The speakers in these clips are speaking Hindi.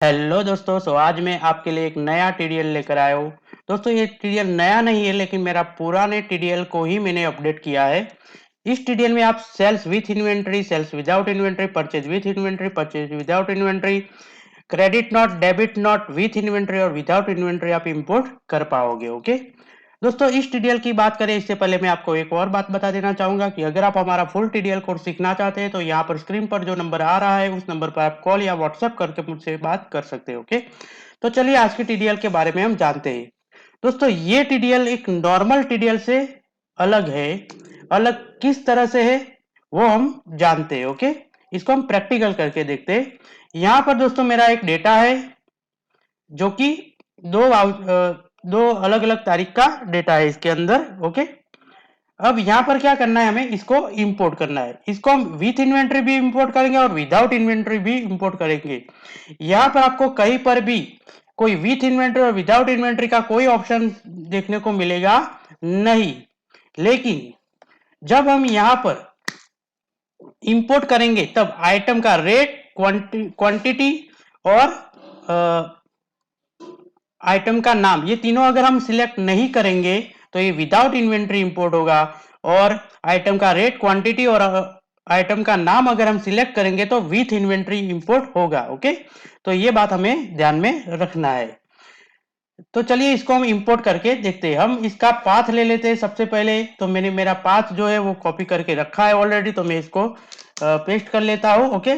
हेलो दोस्तों, आज मैं आपके लिए एक नया टीडीएल लेकर आया हूँ। दोस्तों, ये टीडीएल नया नहीं है, लेकिन मेरा पुराने टीडीएल को ही मैंने अपडेट किया है। इस टीडीएल में आप sales with inventory, sales without inventory, purchase with inventory, purchase without inventory, credit note, debit note, with inventory और विदाउट इन्वेंट्री आप इंपोर्ट कर पाओगे। ओके दोस्तों, इस टीडीएल की बात करें इससे पहले मैं आपको एक और बात बता देना चाहूंगा कि अगर आप हमारा फुल टीडीएल कोर्स सीखना चाहते हैं तो यहाँ पर स्क्रीन पर जो नंबर आ रहा है उस नंबर पर आप कॉल या व्हाट्सएप करके मुझसे बात कर सकते हैं। ओके, तो चलिए आज की टीडीएल के बारे में हम जानते हैं। दोस्तों, ये टीडीएल एक नॉर्मल टीडीएल से अलग है। अलग किस तरह से है वो हम जानते हैं। ओके, इसको हम प्रैक्टिकल करके देखते हैं। यहाँ पर दोस्तों मेरा एक डेटा है जो कि दो अलग अलग तारीख का डेटा है इसके अंदर। ओके, अब यहाँ पर क्या करना है, हमें इसको इंपोर्ट करना है। इसको हम विथ इन्वेंट्री भी इंपोर्ट करेंगे और विदाउट इन्वेंट्री भी इंपोर्ट करेंगे। यहाँ पर आपको कहीं पर भी कोई विथ इन्वेंट्री और विदाउट इन्वेंट्री का कोई ऑप्शन देखने को मिलेगा नहीं। लेकिन जब हम यहाँ पर इंपोर्ट करेंगे तब आइटम का रेट, क्वांटिटी और आइटम का नाम, ये तीनों अगर हम सिलेक्ट नहीं करेंगे तो ये विदाउट इन्वेंट्री इंपोर्ट होगा। और आइटम का रेट, क्वांटिटी और आइटम का नाम अगर हम सिलेक्ट करेंगे तो विथ इन्वेंट्री इंपोर्ट होगा। ओके, तो ये बात हमें ध्यान में रखना है। तो चलिए इसको हम इंपोर्ट करके देखते हैं। हम इसका पाथ ले लेते हैं। सबसे पहले तो मैंने मेरा पाथ जो है वो कॉपी करके रखा है ऑलरेडी, तो मैं इसको पेस्ट कर लेता हूँ। ओके,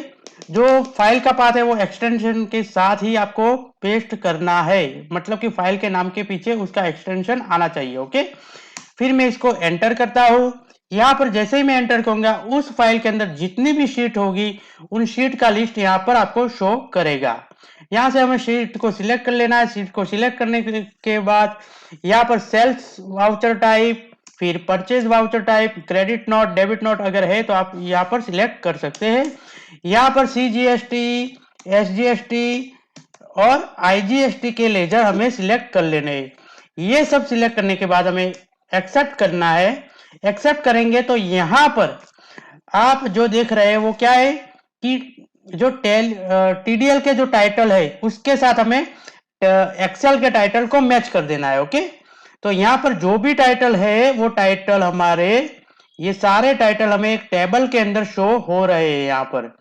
जो फाइल का पाथ है वो एक्सटेंशन के साथ ही आपको पेस्ट करना है, मतलब कि फाइल के नाम के पीछे उसका एक्सटेंशन आना चाहिए। ओके, फिर मैं इसको एंटर करता हूँ। यहाँ पर जैसे ही मैं एंटर करूंगा उस फाइल के अंदर जितनी भी शीट होगी उन शीट का लिस्ट यहाँ पर आपको शो करेगा। यहाँ से हमें शीट को सिलेक्ट कर लेना है। शीट को सिलेक्ट करने के बाद यहाँ पर सेल्स वाउचर टाइप, फिर purchase voucher type, credit note, debit note अगर है तो आप यहाँ पर सिलेक्ट कर सकते हैं। यहाँ पर CGST, SGST और IGST के लेजर हमें सिलेक्ट कर लेने हैं। ये सब सिलेक्ट करने के बाद हमें एक्सेप्ट करना है। एक्सेप्ट करेंगे तो यहाँ पर आप जो देख रहे हैं वो क्या है कि जो TDL के जो टाइटल है उसके साथ हमें एक्सेल के टाइटल को मैच कर देना है। ओके, तो यहाँ पर जो भी टाइटल है वो टाइटल हमारे, ये सारे टाइटल हमें एक टेबल के अंदर शो हो रहे हैं। यहाँ पर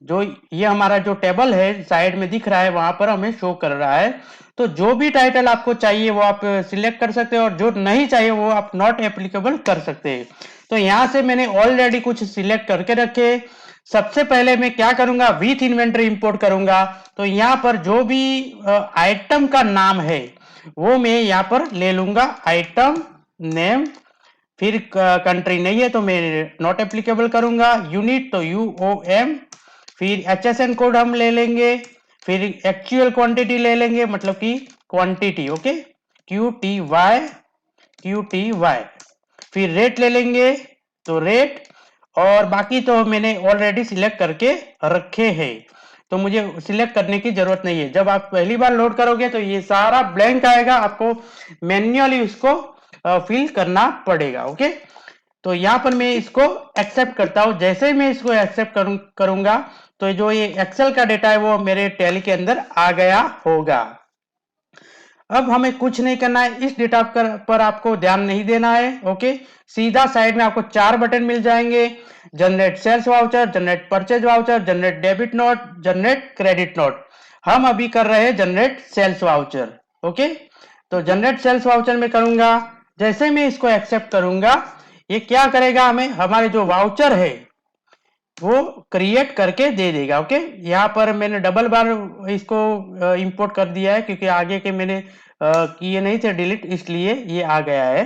जो ये हमारा जो टेबल है साइड में दिख रहा है वहां पर हमें शो कर रहा है। तो जो भी टाइटल आपको चाहिए वो आप सिलेक्ट कर सकते हैं और जो नहीं चाहिए वो आप नॉट एप्लीकेबल कर सकते हैं। तो यहां से मैंने ऑलरेडी कुछ सिलेक्ट करके रखे। सबसे पहले मैं क्या करूंगा, विथ इन्वेंट्री इंपोर्ट करूंगा। तो यहाँ पर जो भी आइटम का नाम है वो मैं यहाँ पर ले लूंगा, आइटम नेम। फिर कंट्री नहीं है तो मैं नॉट एप्लीकेबल करूंगा। यूनिट तो UOM। फिर HSN कोड हम ले लेंगे। फिर एक्चुअल क्वांटिटी ले लेंगे, मतलब कि क्वांटिटी। Okay, QTY। फिर रेट ले लेंगे तो रेट। और बाकी तो मैंने ऑलरेडी सिलेक्ट करके रखे हैं, तो मुझे सिलेक्ट करने की जरूरत नहीं है। जब आप पहली बार लोड करोगे तो ये सारा ब्लैंक आएगा, आपको मैन्युअली उसको फिल करना पड़ेगा। ओके, तो यहाँ पर मैं इसको एक्सेप्ट करता हूँ। जैसे ही मैं इसको एक्सेप्ट करूंगा तो जो ये एक्सेल का डेटा है वो मेरे टैली के अंदर आ गया होगा। अब हमें कुछ नहीं करना है, इस डेटा पर आपको ध्यान नहीं देना है। ओके, सीधा साइड में आपको 4 बटन मिल जाएंगे। Generate sales voucher, generate purchase voucher, generate debit note, generate credit note. हम अभी कर रहे हैं जनरेट सेल्स वाउचर। ओके, तो जनरेट सेल्स वाउचर में करूंगा। जैसे मैं इसको एक्सेप्ट करूंगा ये क्या करेगा, हमें हमारे जो वाउचर है वो क्रिएट करके दे देगा। ओके, यहाँ पर मैंने डबल बार इसको इंपोर्ट कर दिया है क्योंकि आगे के मैंने किए नहीं थे डिलीट, इसलिए ये आ गया है।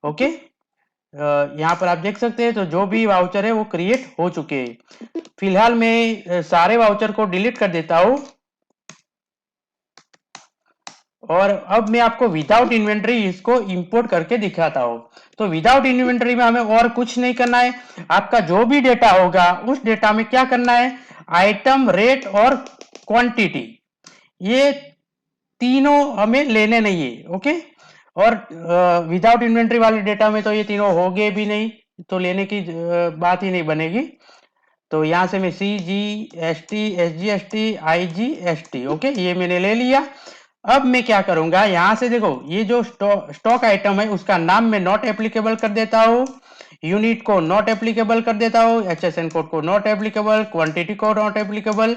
ओके, यहाँ पर आप देख सकते हैं तो जो भी वाउचर है वो क्रिएट हो चुके हैं। फिलहाल मैं सारे वाउचर को डिलीट कर देता हूँ और अब मैं आपको विदाउट इन्वेंट्री इसको इंपोर्ट करके दिखाता हूँ। तो विदाउट इन्वेंट्री में हमें और कुछ नहीं करना है। आपका जो भी डेटा होगा उस डेटा में क्या करना है, आइटम, रेट और क्वांटिटी, ये तीनों हमें लेने नहीं है। ओके, और विदाउट इन्वेंट्री वाले डेटा में तो ये तीनों होंगे भी नहीं, तो लेने की बात ही नहीं बनेगी। तो यहाँ से मैं CGST, SGST, IGST, ओके, ये मैंने ले लिया। अब मैं क्या करूंगा, यहां से देखो ये जो स्टॉक आइटम है उसका नाम मैं नॉट एप्लीकेबल कर देता हूँ, यूनिट को नॉट एप्लीकेबल कर देता हूँ, HSN कोड को नॉट एप्लीकेबल, क्वांटिटी को नॉट एप्लीकेबल,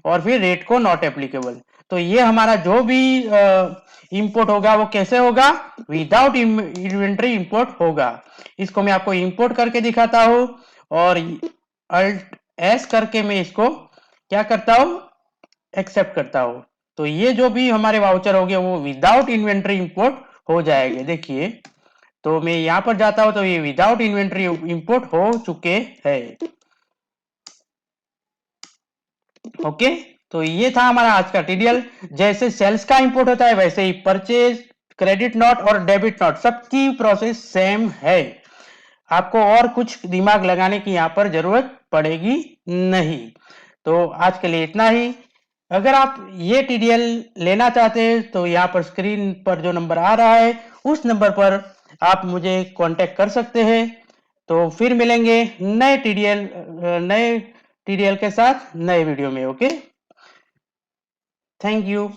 और फिर रेट को नॉट एप्लीकेबल। तो ये हमारा जो भी इंपोर्ट होगा वो कैसे होगा, विदाउट इन्वेंट्री इंपोर्ट होगा। इसको मैं आपको इंपोर्ट करके दिखाता हूँ, और अल्ट एस करके मैं इसको क्या करता हूँ, एक्सेप्ट करता हूँ। तो ये जो भी हमारे वाउचर हो गए वो विदाउट इन्वेंट्री इंपोर्ट हो जाएंगे। देखिए, तो मैं यहां पर जाता हूं तो ये विदाउट इन्वेंट्री इंपोर्ट हो चुके हैं। ओके, तो ये था हमारा आज का ट्यूटोरियल। जैसे सेल्स का इंपोर्ट होता है वैसे ही परचेज, क्रेडिट नोट और डेबिट नोट सबकी प्रोसेस सेम है। आपको और कुछ दिमाग लगाने की यहाँ पर जरूरत पड़ेगी नहीं। तो आज के लिए इतना ही। अगर आप ये ट्यूटोरियल लेना चाहते हैं तो यहाँ पर स्क्रीन पर जो नंबर आ रहा है उस नंबर पर आप मुझे कांटेक्ट कर सकते हैं। तो फिर मिलेंगे नए ट्यूटोरियल के साथ नए वीडियो में। Okay, thank you.